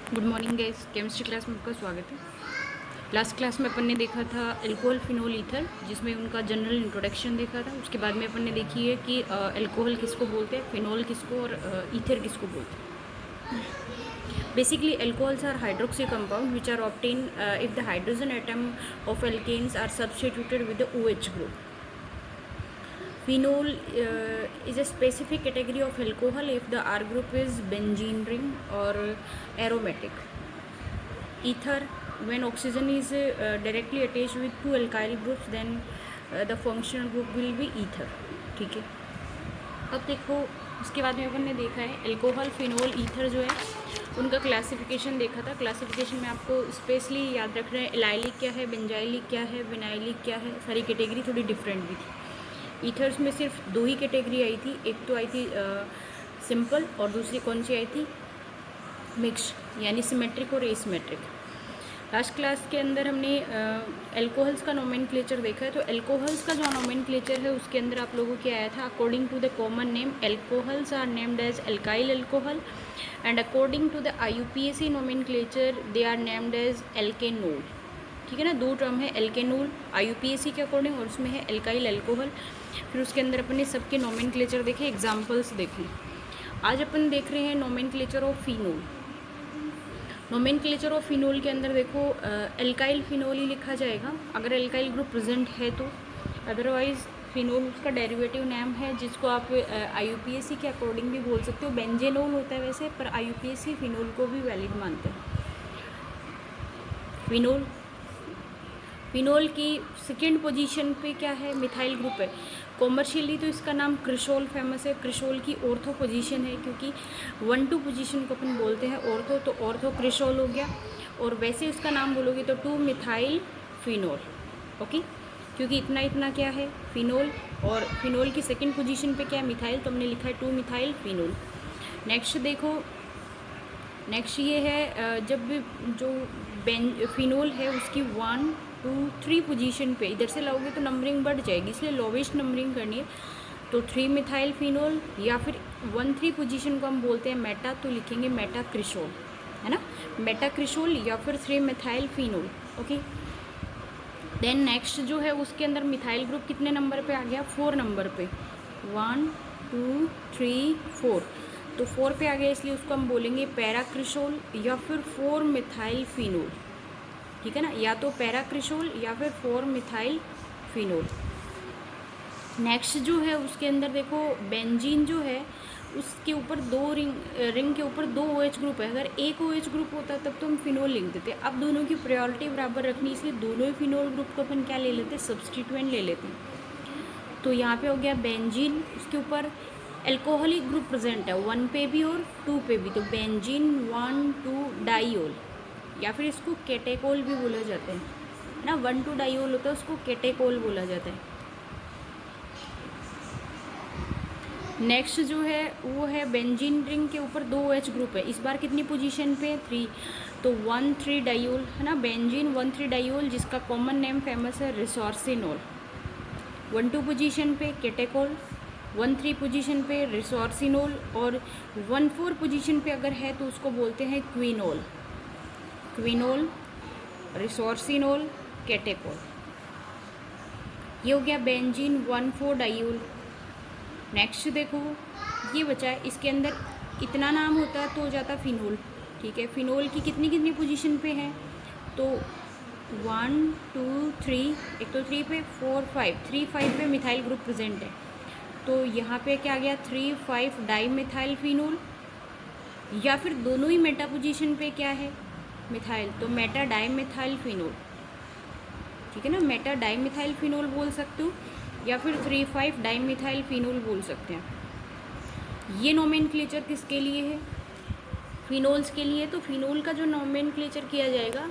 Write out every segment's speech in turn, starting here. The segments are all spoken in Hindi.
Good morning guys. Chemistry class में आपका स्वागत है। लास्ट क्लास में अपन ने देखा था अल्कोहल फिनोल ईथर, जिसमें उनका जनरल इंट्रोडक्शन देखा था। उसके बाद में अपन ने देखी है कि अल्कोहल किसको बोलते हैं, फिनोल किसको और ईथर किसको बोलते हैं। Basically alcohols are hydroxy compound which are obtain if the hydrogen atom of alkanes are substituted with the OH group. Phenol is a specific category of alcohol if the R group is benzene ring or aromatic. Ether, when oxygen is directly attached with two alkyl groups, then the functional group will be ether. ठीक है। अब देखो, उसके बाद में अपन ने देखा है अल्कोहल, फिनोल, ईथर जो है उनका क्लासिफिकेशन देखा था। क्लासिफिकेशन में आपको स्पेशली याद रखना है एलाइलिक क्या है, बेंजाइलिक क्या है, विनाइलिक क्या है। सारी कैटेगरी थोड़ी डिफरेंट भी थी। ईथर्स में सिर्फ दो ही कैटेगरी आई थी, एक तो आई थी सिंपल और दूसरी कौन सी आई थी, मिक्स, यानी सिमेट्रिक और एसिमेट्रिक। लास्ट क्लास के अंदर हमने अल्कोहल्स का नोमेनक्लेचर देखा है। तो अल्कोहल्स का जो नोमेनक्लेचर है उसके अंदर आप लोगों को आया था, according to the common name alcohols are named as alkyl alcohol and according to the IUPAC nomenclature they are named as alkanol. ठीक है ना, दो टर्म है एल्केनोल IUPAC के अकॉर्डिंग और उसमें है अल्काइल अल्कोहल। फिर उसके अंदर अपन ने सबके नोमेनक्लेचर देखे, एग्जाम्पल्स देखे। आज अपन देख रहे हैं nomenclature of phenol. Nomenclature of phenol के अंदर देखो अल्काइल फिनोल ही लिखा जाएगा अगर अल्काइल ग्रुप प्रेजेंट है तो, अदरवाइज फिनोल उसका डेरिवेटिव नेम है जिसको आप IUPAC के अकॉर्डिंग भी बोल सकते हो। बेंजेनोल होता है वैसे, पर IUPAC फिनोल को भी वैलिड मानते हैं। फिनोल की सेकेंड पोजीशन पे क्या है, मिथाइल ग्रुप है। कॉमर्शियली तो इसका नाम क्रिसोल फेमस है। क्रिसोल की ऑर्थो पोजीशन है, क्योंकि 1-2 पोजीशन को अपन बोलते हैं ऑर्थो, तो ऑर्थो क्रिसोल हो गया। और वैसे उसका नाम बोलोगे तो 2-मिथाइल फिनोल। ओके, क्योंकि इतना इतना क्या है फिनोल, और फिनोल की सेकेंड पोजीशन पे क्या है, मिथाइल, तो हमने लिखा है 2-मिथाइल फिनोल। नेक्स्ट देखो, नेक्स्ट ये है जब जो फिनोल है उसकी 1, 2, 3 पोजीशन पे इधर से लाओगे तो नंबरिंग बढ़ जाएगी, इसलिए लोवेस्ट नंबरिंग करनी है। तो 3-मिथाइल फिनोल या फिर 1-3 पोजीशन को हम बोलते हैं मेटा, तो लिखेंगे मेटा क्रिसोल, है ना, मेटा क्रिसोल या फिर 3-मिथाइल फिनोल। ओके, देन नेक्स्ट जो है उसके अंदर मिथाइल ग्रुप कितने नंबर पे आ गया, 4 नंबर पे, 1, 2, 3, 4। तो 4 पे आ गया, इसलिए उसको हम बोलेंगे पैराक्रिसोल या फिर 4-मिथाइल फिनोल। ठीक है ना, या तो पैराक्रिसोल या फिर 4-मिथाइल फिनोल। नेक्स्ट जो है उसके अंदर देखो बेंजीन जो है उसके ऊपर दो रिंग के ऊपर 2 OH ग्रुप है। अगर एक OH ग्रुप होता तब तो हम फिनोल लिख देते। अब दोनों की प्रायोरिटी बराबर रखनी, इसलिए दोनों ही फिनोल ग्रुप को अपन क्या ले लेते, सब्सटीट्यूएंट ले लेते हैं। तो यहाँ पे हो गया बेंजीन, उसके ऊपर अल्कोहलिक ग्रुप प्रेजेंट है 1 पे भी और 2 पे भी, तो बेंजीन 1,2 डाइओल, या फिर इसको केटेकोल भी बोला जाता है ना, 1,2 डाइओल होता है, उसको केटेकोल बोला जाता है। नेक्स्ट जो है वो है बेंजीन रिंग के ऊपर 2 OH ग्रुप है, इस बार कितनी पोजीशन पे, 3, तो 1,3 डाइओल, है ना, बेंजीन 1,3 डाइओल, जिसका कॉमन नेम फेमस है रिसोर्सिनोल। 1-2 पोजीशन पे केटेकोल, 1-3 पोजीशन पे रिसोर्सिनोल, और 1-4 पोजीशन पे अगर है तो उसको बोलते हैं क्विनोल। क्विनोल, रिसोर्सिनोल, केटेकोल। ये हो गया बेंजीन 1,4 डाइओल। नेक्स्ट देखो ये बचा है, इसके अंदर इतना नाम होता है तो हो जाता फिनोल। ठीक है, फिनोल की कितनी कितनी पोजीशन पे है, तो 1, 2, 3, एक तो 3 पे, 4, 5, 3, 5 पे मिथाइल ग्रुप प्रेजेंट है। तो यहाँ पे क्या आ गया, 3,5 डाईमिथाइल फिनोल, या फिर दोनों ही मेटा पोजीशन पे क्या है, मिथाइल, तो मेटा डाईमिथाइल फिनोल। ठीक है ना, मेटा डाईमिथाइल फिनोल बोल सकते हो, या फिर 3,5 डाईमिथाइल फिनोल बोल सकते हैं। ये नोमेनक्लेचर किसके लिए है, फिनोल्स के लिए। तो फिनोल का जो नोमेनक्लेचर किया जाएगा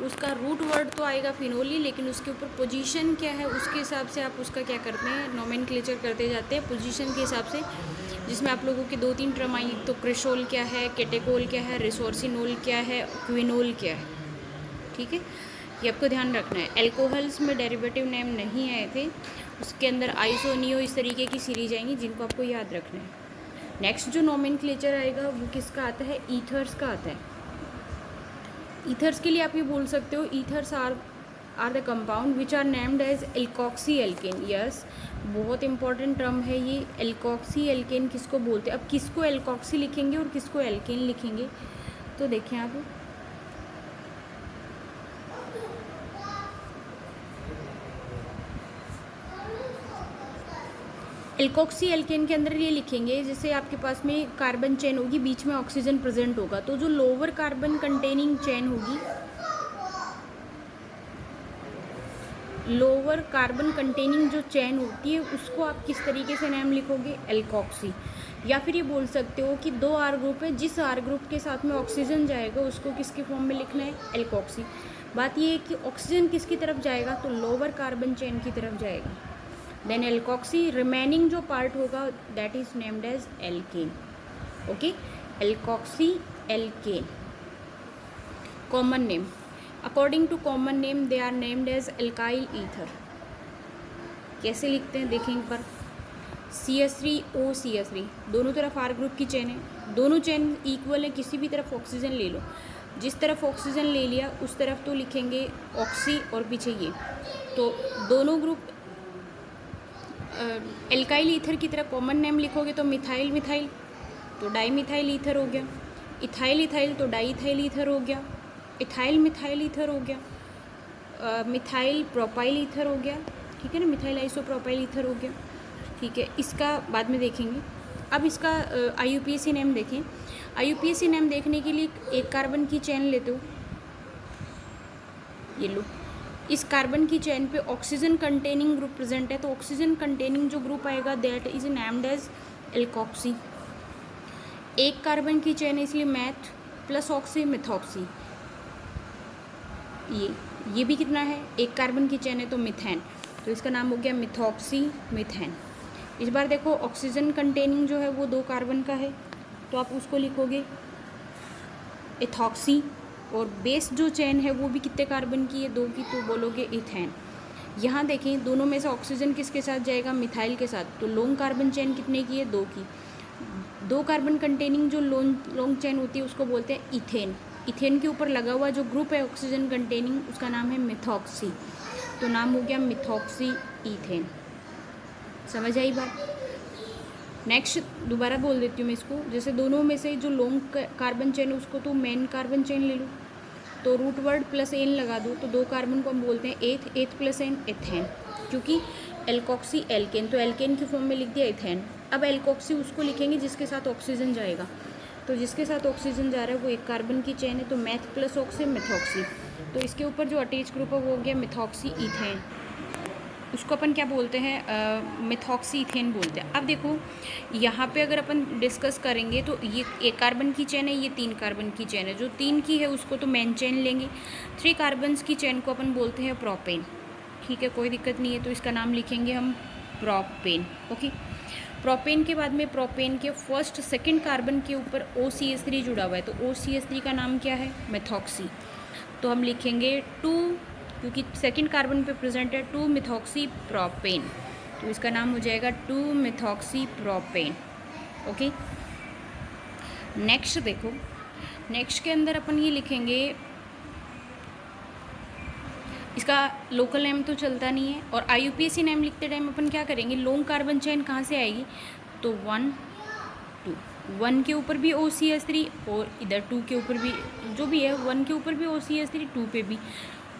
उसका रूट वर्ड तो आएगा फिनोल ही, लेकिन उसके ऊपर पोजीशन क्या है उसके हिसाब से आप उसका क्या करते हैं, नोमेनक्लेचर करते जाते हैं पोजीशन के हिसाब से, जिसमें आप लोगों के 2-3 टर्म आई, तो क्रिसोल क्या है, केटेकोल क्या है, रिसोर्सिनोल क्या है, क्विनोल क्या है। ठीक है, ये आपको ध्यान रखना है। अल्कोहल्स में डेरिवेटिव नेम नहीं आए थे, उसके अंदर आइसो नियो इस तरीके की सीरीज आएंगी जिनको आपको याद रखना है। नेक्स्ट जो नोमेनक्लेचर आएगा वो किसका आता है, ईथर्स का आता है। ईथर्स के लिए आप ये बोल सकते हो, ethers are the compound which are named as alkoxy alkane. Yes, बहुत इंपॉर्टेंट टर्म है ये, एल्कोक्सी एल्केन किसको बोलते हैं। अब किसको एल्कोक्सी लिखेंगे और किसको एल्केन लिखेंगे, तो देखें आप, एल्कोक्सी एल्केन के अंदर ये लिखेंगे, जैसे आपके पास में कार्बन चेन होगी, बीच में ऑक्सीजन प्रेजेंट होगा, तो जो लोअर कार्बन कंटेनिंग चेन होगी, लोअर कार्बन कंटेनिंग जो चेन होती है उसको आप किस तरीके से नाम लिखोगे, एल्कोक्सी। या फिर ये बोल सकते हो कि 2 R ग्रुप है, जिस R ग्रुप के साथ में ऑक्सीजन जाएगा उसको किसके फॉर्म में लिखना है, एल्कोक्सी। बात ये है कि ऑक्सीजन किसकी तरफ जाएगा, तो लोअर कार्बन चेन की तरफ जाएगा, देन एल्कोक्सी। रिमेनिंग जो पार्ट होगा that is named as alkane. Okay, alkoxy alkane. Common name, according to common name they are named as alkyl ether. कैसे लिखते हैं देखें एक बार, CH3OCH3, दोनों तरफ R ग्रुप की चेन है, दोनों चेन इक्वल है, किसी भी तरफ ऑक्सीजन ले लो, जिस तरफ ऑक्सीजन ले लिया उस तरफ तो लिखेंगे ऑक्सी और पीछे ये, तो दोनों ग्रुप एल्काइल ईथर की तरह कॉमन नेम लिखोगे तो मिथाइल मिथाइल तो डाई मिथाइल ईथर हो गया, इथाइल इथाइल तो डाई इथाइल ईथर हो गया, इथाइल मिथाइल ईथर हो गया, मिथाइल प्रोपाइल ईथर हो गया, ठीक है ना, मिथाइल आइसोप्रोपाइल ईथर हो गया, ठीक है। इसका बाद में देखेंगे। अब इसका IUPAC नेम देखें। IUPAC नेम देखने के लिए एक कार्बन की चेन लेते हो, ये लो, इस कार्बन की चेन पे ऑक्सीजन कंटेनिंग ग्रुप प्रेजेंट है, तो ऑक्सीजन कंटेनिंग जो ग्रुप आएगा that is named as alkoxy. एक कार्बन की चेन है इसलिए मैथ प्लस ऑक्सी मिथॉक्सी, ये भी कितना है, एक कार्बन की चेन है तो मिथेन, तो इसका नाम हो गया मिथॉक्सी मिथेन। इस बार देखो ऑक्सीजन कंटेनिंग जो है वो 2 कार्बन का है, तो आप उसको लिखोगे इथॉक्सी, और बेस जो चेन है वो भी कितने कार्बन की है, 2 की, तो बोलोगे इथेन। यहाँ देखें दोनों में से ऑक्सीजन किसके साथ जाएगा, मिथाइल के साथ, तो लॉन्ग कार्बन चेन कितने की है, 2 की। 2 कार्बन कंटेनिंग जो लॉन्ग चेन होती है उसको बोलते हैं इथेन। इथेन के ऊपर लगा हुआ जो ग्रुप है ऑक्सीजन कंटेनिंग उसका नाम है मिथॉक्सी, तो नाम हो गया मिथॉक्सी इथेन। समझ आई बात। नेक्स्ट दोबारा बोल देती हूँ मैं इसको, जैसे दोनों में से जो लॉन्ग कार्बन चेन है उसको तो मेन कार्बन चेन ले लो, तो रूट वर्ड प्लस एन लगा दो, तो 2 कार्बन को हम बोलते हैं एथ प्लस एन एथेन, क्योंकि एल्कोक्सी एल्केन, तो एल्केन के फॉर्म में लिख दिया एथेन। अब एल्कोक्सी उसको लिखेंगे जिसके साथ ऑक्सीजन जाएगा, तो जिसके साथ ऑक्सीजन जा रहा है वो एक कार्बन की चेन है, तो मैथ प्लस ऑक्सी मिथॉक्सी, तो इसके ऊपर जो अटैच ग्रुप है वो हो गया मिथॉक्सी इथेन, उसको अपन क्या बोलते हैं, मिथॉक्सी इथेन बोलते हैं। अब देखो यहाँ पे अगर अपन डिस्कस करेंगे तो ये एक कार्बन की चेन है, ये 3 कार्बन की चेन है, जो 3 की है उसको तो मेन चेन लेंगे, 3 कार्बन्स की चेन को अपन बोलते हैं प्रोपेन, ठीक है, कोई दिक्कत नहीं है, तो इसका नाम लिखेंगे हम प्रोपेन। ओके, प्रोपेन के बाद में प्रोपेन के फर्स्ट सेकंड कार्बन के ऊपर OCH3 जुड़ा हुआ है, तो OCH3 का नाम क्या है, मेथॉक्सी, तो हम लिखेंगे 2, क्योंकि सेकंड कार्बन पे प्रेजेंट है 2 मिथॉक्सी प्रोपेन, तो इसका नाम हो जाएगा 2 मिथॉक्सी प्रोपेन। ओके, नेक्स्ट देखो, नेक्स्ट के अंदर अपन ये लिखेंगे, इसका लोकल नेम तो चलता नहीं है, और IUPAC नेम लिखते टाइम अपन क्या करेंगे, लॉन्ग कार्बन चेन कहाँ से आएगी, तो 1 2, 1 के ऊपर भी OCH3 और इधर 2 के ऊपर भी, जो भी है 1 के ऊपर भी OCH3, 2 पे भी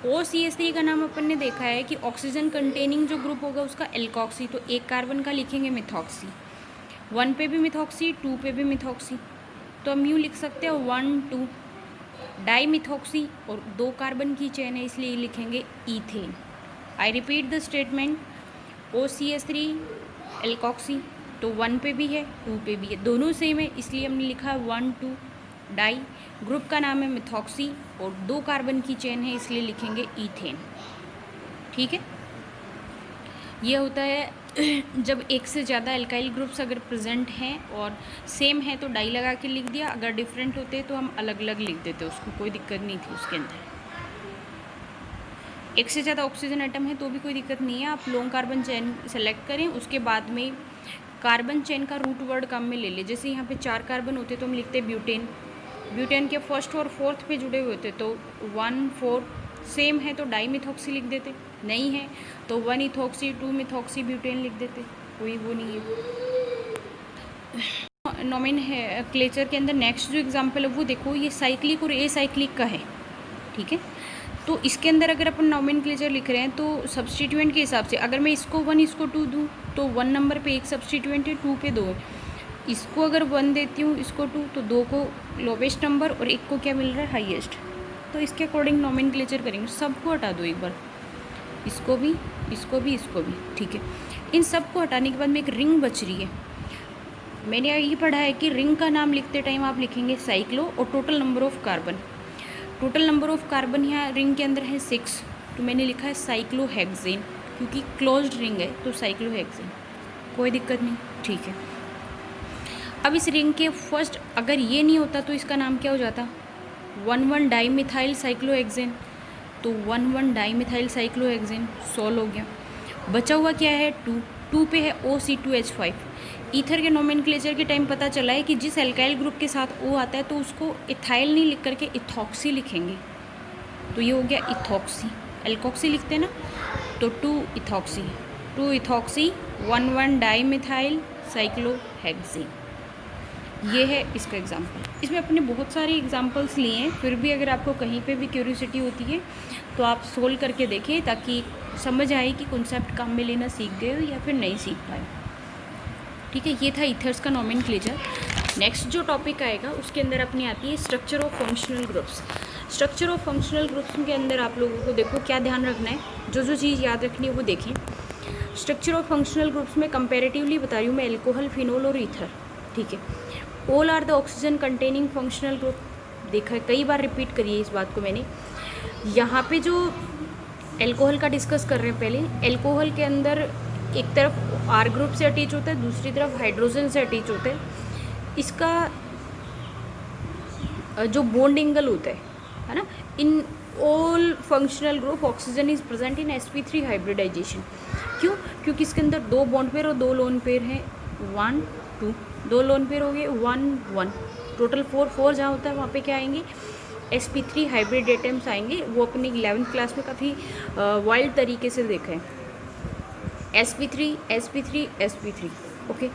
OCH3 का नाम अपन ने देखा है कि ऑक्सीजन कंटेनिंग जो ग्रुप होगा उसका एल्कोक्सी, तो एक कार्बन का लिखेंगे मिथॉक्सी, 1 पे भी मिथॉक्सी, 2 पे भी मिथॉक्सी, तो हम यूँ लिख सकते हैं 1 2 डाई मिथॉक्सी, और 2 कार्बन की चेन है इसलिए लिखेंगे ethane. I repeat the statement, OCH3 alkoxy, तो 1 पे भी है 2 पे भी है, दोनों सेम है इसलिए हमने लिखा 1 2 डाई, ग्रुप का नाम है मिथॉक्सी और 2 कार्बन की चेन है इसलिए लिखेंगे ईथेन। ठीक है, ये होता है जब एक से ज़्यादा एल्काइल ग्रुप्स अगर प्रेजेंट हैं और सेम है तो डाई लगा के लिख दिया, अगर डिफरेंट होते तो हम अलग अलग लिख देते, उसको कोई दिक्कत नहीं थी उसके अंदर। एक से ज़्यादा ऑक्सीजन एटम है तो भी कोई दिक्कत नहीं है, आप लॉन्ग कार्बन चेन सेलेक्ट करें, उसके बाद में कार्बन चेन का रूट वर्ड काम में ले ले, जैसे यहाँ पे 4 कार्बन होते तो हम लिखते ब्यूटेन, ब्यूटेन के फर्स्ट और फोर्थ पे जुड़े हुए थे तो 1,4 सेम है तो डाई मिथॉक्सी लिख देते, नहीं है तो 1 इथॉक्सी 2 मिथॉक्सी ब्यूटेन लिख देते, कोई वो नहीं है। नॉमिन है क्लेचर के अंदर नेक्स्ट जो एग्जांपल है वो देखो, ये साइक्लिक और ए साइक्लिक का है, ठीक है। तो इसके अंदर अगर अपन नॉमिन क्लेचर लिख रहे हैं तो सब्सटीट्यूएंट के हिसाब से अगर मैं इसको 1 इसको 2 दूँ तो 1 नंबर पे एक सब्सटीट्यूएंट है, 2 पे 2 है। इसको अगर 1 देती हूँ, इसको 2, तो 2 को लोवेस्ट नंबर और 1 को क्या मिल रहा है, हाईएस्ट। तो इसके अकॉर्डिंग नॉमिन क्लेचर करेंगे। सबको हटा दो एक बार, इसको भी, इसको भी, इसको भी, ठीक है। इन सब को हटाने के बाद में एक रिंग बच रही है। मैंने ये पढ़ा है कि रिंग का नाम लिखते टाइम आप लिखेंगे साइक्लो और total number of carbon. Total number of carbon यहाँ रिंग के अंदर है 6, तो मैंने लिखा है साइक्लोहेक्सेन, क्योंकि क्लोज्ड रिंग है तो साइक्लोहेक्सेन, कोई दिक्कत नहीं, ठीक है। अब इस रिंग के फर्स्ट अगर ये नहीं होता तो इसका नाम क्या हो जाता, 1,1 डाईमिथाइल साइक्लोहेक्सेन, तो 1,1 डाईमिथाइल साइक्लोहेक्सेन सॉल्व हो गया। बचा हुआ क्या है, 2 पे है OC2H5। ईथर के नोमेनक्लेचर के टाइम पता चला है कि जिस एल्काइल ग्रुप के साथ O आता है तो उसको इथाइल नहीं लिख करके इथॉक्सी लिखेंगे, तो ये हो गया इथॉक्सी। एल्कोक्सी लिखते हैं ना, तो 2 इथॉक्सी 1,1 डाईमिथाइल साइक्लोहेक्सेन। ये है इसका एग्जाम्पल। इसमें अपने बहुत सारे एग्जाम्पल्स लिए हैं, फिर भी अगर आपको कहीं पे भी क्यूरियोसिटी होती है तो आप सोल्व करके देखें ताकि समझ आए कि कॉन्सेप्ट काम में लेना सीख गए हो या फिर नहीं सीख पाए, ठीक है। ये था ईथर्स का नोमेनक्लेचर। नेक्स्ट जो टॉपिक आएगा उसके अंदर अपनी आती है structure of functional groups. Structure of functional groups के अंदर आप लोगों को देखो क्या ध्यान रखना है, जो चीज़ याद रखनी है वो देखें। स्ट्रक्चर ऑफ फंक्शनल ग्रुप्स में कंपेरेटिवली बता रही हूँ मैं एल्कोहल, फिनोल और ईथर, ठीक है। All are the oxygen containing functional group, देखा है कई बार रिपीट करिए इस बात को मैंने। यहाँ पे जो एल्कोहल का डिस्कस कर रहे हैं पहले, एल्कोहल के अंदर एक तरफ आर ग्रुप से अटैच होता है, दूसरी तरफ हाइड्रोजन से अटैच होता है। इसका जो बॉन्ड एंगल होता है ना, in all functional group oxygen is present in sp3 hybridization. क्यों? क्योंकि इसके अंदर 2 बॉन्ड पेयर और 2 लोन पेयर हैं, 1 2, 2 लोन पेयर हो गए 1 1, टोटल 4 जहाँ होता है वहाँ पे क्या आएंगे, sp3 हाइब्रिड एटम्स आएंगे। वो अपनी 11th क्लास में काफ़ी वाइल्ड तरीके से देखा है। sp3 okay.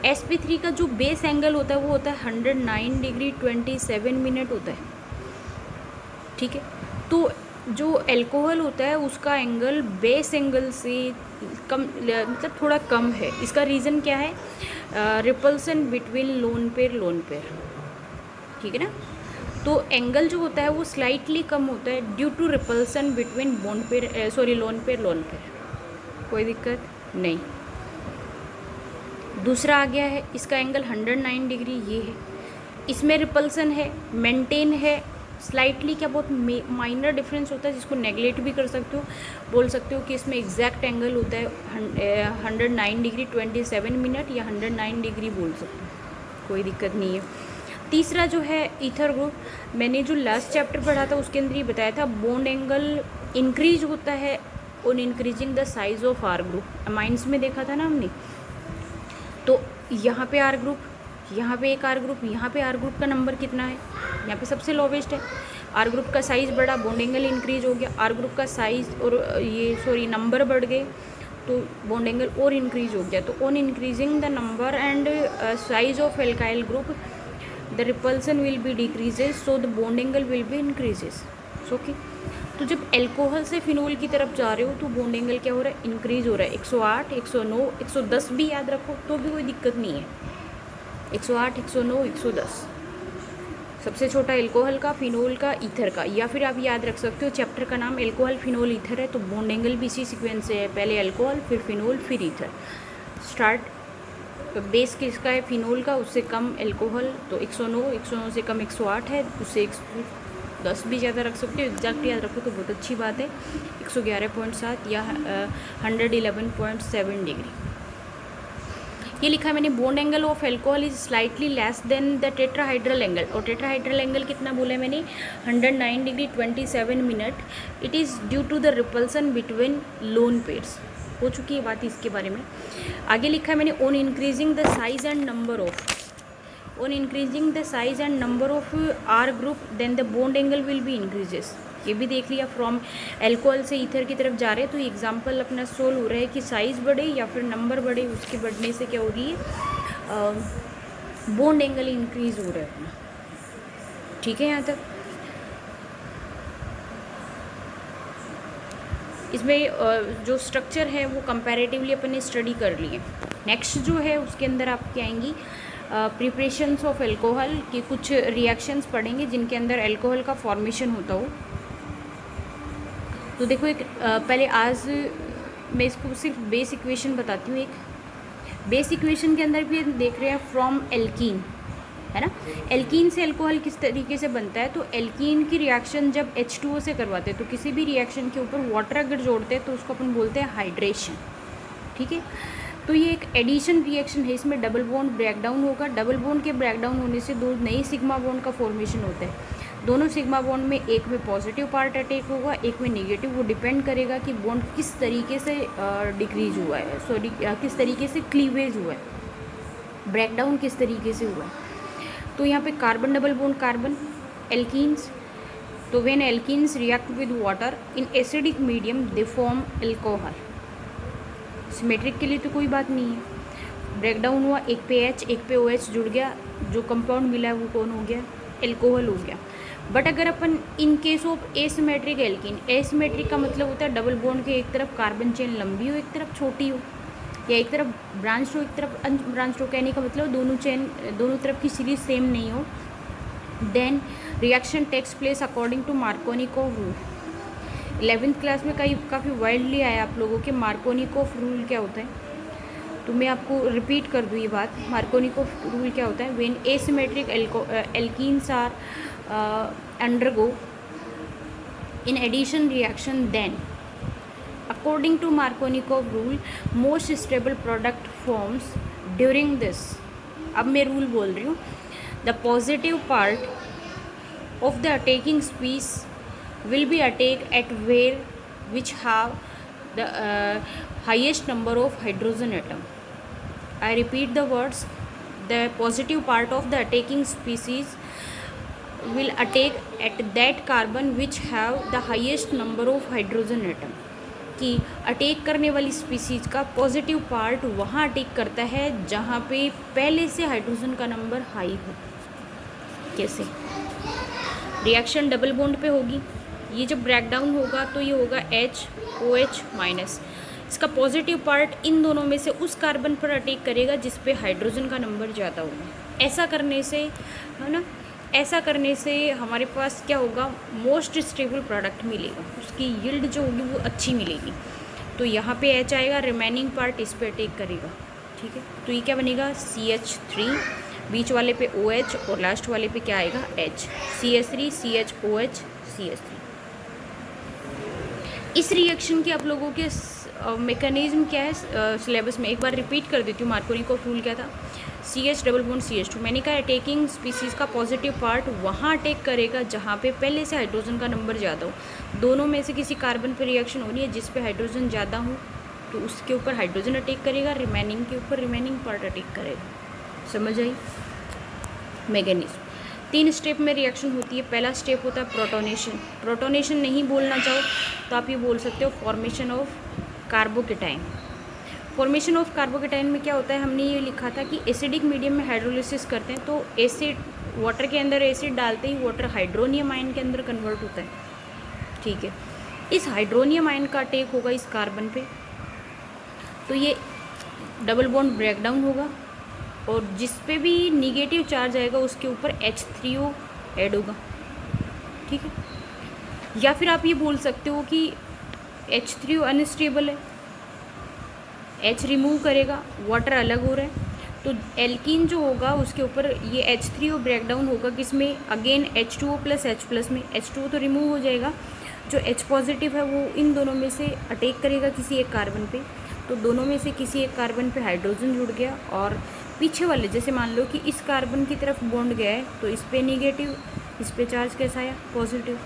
sp3 का जो बेस एंगल होता है वो होता है 109 डिग्री 27 मिनट होता है, ठीक है। तो जो एल्कोहल होता है उसका एंगल बेस एंगल से कम, मतलब थोड़ा कम है। इसका रीज़न क्या है, रिपल्सन बिटवीन लोन पेयर, ठीक है ना। तो एंगल जो होता है वो स्लाइटली कम होता है due to repulsion between lone pair, कोई दिक्कत नहीं। दूसरा आ गया है, इसका एंगल 109 डिग्री ये है, इसमें रिपल्सन है, मेंटेन है, स्लाइटली क्या बहुत माइनर डिफरेंस होता है जिसको नेगलेक्ट भी कर सकते हो, बोल सकते हो कि इसमें एग्जैक्ट एंगल होता है 109 डिग्री 27 मिनट या 109 डिग्री बोल सकते हो, कोई दिक्कत नहीं है। तीसरा जो है ईथर ग्रुप, मैंने जो लास्ट चैप्टर पढ़ा था उसके अंदर ही बताया था बॉन्ड एंगल इंक्रीज होता है on increasing the size of R group. Amines में देखा था ना हमने, तो यहाँ पे आर ग्रुप, यहाँ पे एक आर ग्रुप, यहाँ पे आर ग्रुप का नंबर कितना है, यहाँ पे सबसे लोवेस्ट है। आर ग्रुप का साइज़ बढ़ा, बॉन्ड एंगल इंक्रीज हो गया, आर ग्रुप का साइज़ और नंबर बढ़ गए तो बॉन्ड एंगल और इंक्रीज हो गया। तो on increasing the number and size of alkyl group the repulsion will be decreases, so the bond angle will be increases, okay. तो जब एल्कोहल से फिनोल की तरफ जा रहे हो तो बॉन्ड एंगल क्या हो रहा है, इंक्रीज हो रहा है। 108, 109, 110 भी याद रखो तो भी कोई दिक्कत नहीं है। 108, 109, 110 सबसे छोटा एल्कोहल का, फिनोल का, ईथर का, या फिर आप याद रख सकते हो चैप्टर का नाम एल्कोहल, फिनोल, ईथर है, तो बॉन्ड एंगल भी इसी सीक्वेंस से है, पहले एल्कोहल फिर फिनोल फिर ईथर। स्टार्ट बेस किसका है, फिनोल का, उससे कम एल्कोहल, तो 109, 109 से कम 108 है, उससे 110 भी ज़्यादा रख सकते हो, एग्जैक्ट याद रखो तो बहुत अच्छी बात है। 111.7 या 111.7 डिग्री ये लिखा है मैंने। Bond angle of alcohol is slightly less than the tetrahedral angle, और टेट्राहाइड्रल एंगल कितना बोला है मैंने, 109 degree 27 minute. It is due to the repulsion between lone pairs, हो चुकी है बात इसके बारे में। आगे लिखा है मैंने on increasing the size and number of, on increasing the size and number of R group then the bond angle will be increases. ये भी देख लिया, फ्रॉम एल्कोहल से ईथर की तरफ जा रहे हैं तो एग्जाम्पल अपना सोल्व हो रहा है कि साइज़ बढ़े या फिर नंबर बढ़े, उसके बढ़ने से क्या हो रही है, बॉन्ड एंगल इंक्रीज हो रहा है अपना। ठीक है, यहाँ तक इसमें जो स्ट्रक्चर है वो कंपैरेटिवली अपन ने स्टडी कर लिए। नेक्स्ट जो है उसके अंदर आपकी आएंगी प्रिपरेशंस ऑफ एल्कोहल की कुछ रिएक्शंस पढ़ेंगे जिनके अंदर एल्कोहल का फॉर्मेशन होता हो। तो देखो, एक पहले आज मैं इसको सिर्फ बेस इक्वेशन बताती हूँ। एक बेस इक्वेशन के अंदर भी देख रहे हैं फ्रॉम एल्कीन, है ना। एल्कीन से अल्कोहल किस तरीके से बनता है, तो एल्कीन की रिएक्शन जब H2O से करवाते हैं तो किसी भी रिएक्शन के ऊपर वाटर अगर जोड़ते हैं तो उसको अपन बोलते हैं हाइड्रेशन। ठीक है, तो ये एक एडिशन रिएक्शन है, इसमें डबल बॉन्ड ब्रेकडाउन होगा। डबल बॉन्ड के ब्रेकडाउन होने से दो नई सिग्मा बॉन्ड का फॉर्मेशन होता है। दोनों सिग्मा बॉन्ड में एक में पॉजिटिव पार्ट अटैक होगा, एक में नेगेटिव। वो डिपेंड करेगा कि बॉन्ड किस तरीके से डिक्रीज हुआ है, सॉरी किस तरीके से क्लीवेज हुआ है, ब्रेकडाउन किस तरीके से हुआ है। तो यहाँ पे carbon double bond carbon alkenes, तो when alkenes react with water in acidic medium they form alcohol. Symmetric के लिए तो कोई बात नहीं है, ब्रेकडाउन हुआ, एक पे H एक पे OH जुड़ गया, जो कंपाउंड मिला है वो कौन हो गया, एल्कोहल हो गया। बट अगर अपन in case of asymmetric alkene, asymmetric का मतलब होता है डबल बॉन्ड के एक तरफ कार्बन चेन लंबी हो एक तरफ छोटी हो, या एक तरफ ब्रांच हो एक तरफ अनब्रांच हो, कहने का मतलब दोनों चेन दोनों तरफ की सीरीज सेम नहीं हो, then reaction takes place according to Markovnikov rule. 11th class में काफ़ी वाइडली आया आप लोगों के मार्कोनिकोव रूल क्या होता है, तो मैं आपको रिपीट कर दूँ ये बात। मार्कोनिकोव रूल क्या होता है, when asymmetric alkenes are undergo in addition reaction then according to Markovnikov rule most stable product forms during this। अब मैं रूल बोल रही हूँ, the positive part of the attacking species will be attacked at where which have the highest number of hydrogen atom। I repeat the words, the positive part of the attacking species will attack at that carbon which have the highest number of hydrogen atom। कि अटैक करने वाली स्पीसीज का पॉजिटिव पार्ट वहाँ अटैक करता है जहाँ पे पहले से हाइड्रोजन का नंबर हाई हो। कैसे, रिएक्शन डबल बॉन्ड पे होगी, ये जब ब्रेकडाउन होगा तो ये होगा HOH माइनस, इसका पॉजिटिव पार्ट इन दोनों में से उस कार्बन पर अटैक करेगा जिस पे हाइड्रोजन का नंबर ज़्यादा होगा। ऐसा करने से, है ना, ऐसा करने से हमारे पास क्या होगा, मोस्ट स्टेबल प्रोडक्ट मिलेगा, उसकी यील्ड जो होगी वो अच्छी मिलेगी। तो यहाँ पे H आएगा, रिमेनिंग पार्ट इस पे अटैक करेगा। ठीक है, तो ये क्या बनेगा, CH3, बीच वाले पे OH और लास्ट वाले पे क्या आएगा, H, CH3 CHOH CH3। इस रिएक्शन के आप लोगों के मैकेनिज्म क्या है, सिलेबस में एक बार रिपीट कर देती हूँ। मार्कोनिकोव रूल क्या था, CH डबल बॉन्ड CH2, मैंने कहा अटैकिंग स्पीसीज़ का पॉजिटिव पार्ट वहाँ अटैक करेगा जहाँ पे पहले से हाइड्रोजन का नंबर ज़्यादा हो। दोनों में से किसी कार्बन पर रिएक्शन हो रही है जिस पे हाइड्रोजन ज़्यादा हो तो उसके ऊपर हाइड्रोजन अटैक करेगा, रिमेनिंग के ऊपर रिमेनिंग पार्ट अटैक करेगा। समझ आई मैकेनिज्म। 3 स्टेप में रिएक्शन होती है। पहला स्टेप होता है प्रोटोनेशन। प्रोटोनेशन नहीं बोलना चाहो तो आप ये बोल सकते हो formation of carbocation. Formation of carbocation में क्या होता है, हमने ये लिखा था कि एसिडिक मीडियम में हाइड्रोलिसिस करते हैं तो एसिड, वाटर के अंदर एसिड डालते ही वाटर हाइड्रोनियम आयन के अंदर कन्वर्ट होता है। ठीक है, इस हाइड्रोनियम आयन का अटैक होगा इस कार्बन पे, तो ये डबल बॉन्ड ब्रेकडाउन होगा और जिस पे भी निगेटिव चार्ज आएगा उसके ऊपर H3O ऐड होगा। ठीक है, या फिर आप ये बोल सकते हो कि H3O अनस्टेबल है, H रिमूव करेगा, वाटर अलग हो रहा है, तो एल्कीन जो होगा उसके ऊपर ये H3O ब्रेकडाउन होगा किसमें, again H2O plus H plus में। H2O तो रिमूव हो जाएगा, जो H पॉजिटिव है वो इन दोनों में से अटैक करेगा किसी एक कार्बन पे, तो दोनों में से किसी एक कार्बन पे हाइड्रोजन जुड़ गया और पीछे वाले, जैसे मान लो कि इस कार्बन की तरफ बॉन्ड गया है तो इस पे नेगेटिव, इस पे चार्ज कैसा आया, पॉजिटिव,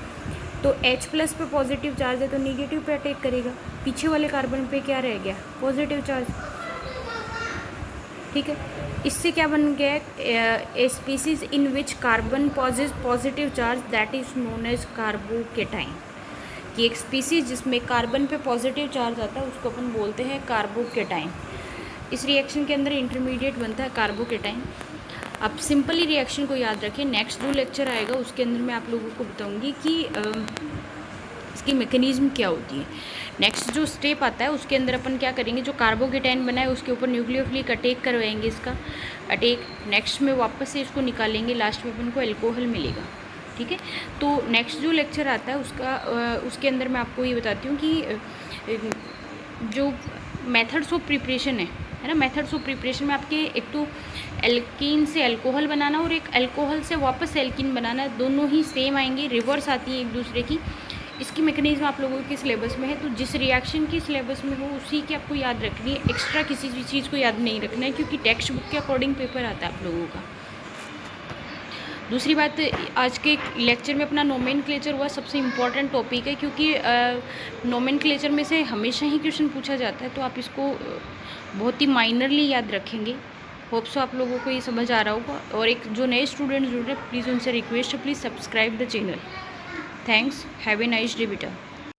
तो H प्लस पे पॉजिटिव चार्ज है तो नेगेटिव पे अटैक करेगा, पीछे वाले कार्बन पे क्या रह गया, पॉजिटिव चार्ज। ठीक है, इससे क्या बन गया a species in which carbon possess positive charge that is known as carbocation, कि एक स्पीसीज जिसमें कार्बन पे पॉजिटिव चार्ज आता है उसको अपन बोलते हैं कार्बोकेटाइन। इस रिएक्शन के अंदर इंटरमीडिएट बनता है कार्बोकेटाइन। अब सिंपली रिएक्शन को याद रखें, नेक्स्ट जो लेक्चर आएगा उसके अंदर मैं आप लोगों को बताऊंगी कि इसकी मैकेनिज्म क्या होती है। नेक्स्ट जो स्टेप आता है उसके अंदर अपन क्या करेंगे, जो कार्बोकेटाइन बना है उसके ऊपर न्यूक्लियोफिलिक अटैक करवाएंगे, इसका अटैक नेक्स्ट में वापस से इसको निकालेंगे, लास्ट में अपन को एल्कोहल मिलेगा। ठीक है, तो नेक्स्ट जो लेक्चर आता है उसके अंदर मैं आपको ये बताती हूँ कि जो मेथड्स ऑफ प्रिपरेशन है ना, मेथड्स ऑफ प्रिपरेशन में आपके एक तो एल्कीन से अल्कोहल बनाना और एक अल्कोहल से वापस एल्कीन बनाना, दोनों ही सेम आएंगे, रिवर्स आती है एक दूसरे की। इसकी मैकेनिज्म आप लोगों के सिलेबस में है, तो जिस रिएक्शन की सिलेबस में हो उसी की आपको याद रखनी है, एक्स्ट्रा किसी भी चीज़ को याद नहीं रखना है, क्योंकि टेक्स्ट बुक के अकॉर्डिंग पेपर आता है आप लोगों का। दूसरी बात, आज के लेक्चर में अपना नोमेनक्लेचर हुआ सबसे इम्पॉर्टेंट टॉपिक है, क्योंकि नोमेनक्लेचर में से हमेशा ही क्वेश्चन पूछा जाता है, तो आप इसको बहुत ही माइनरली याद रखेंगे। होप सो आप लोगों को ये समझ आ रहा होगा। और एक जो नए स्टूडेंट्स जुड़ रहे हैं, प्लीज़ उनसे रिक्वेस्ट है, please subscribe the channel. Thanks, have a nice day बेटा।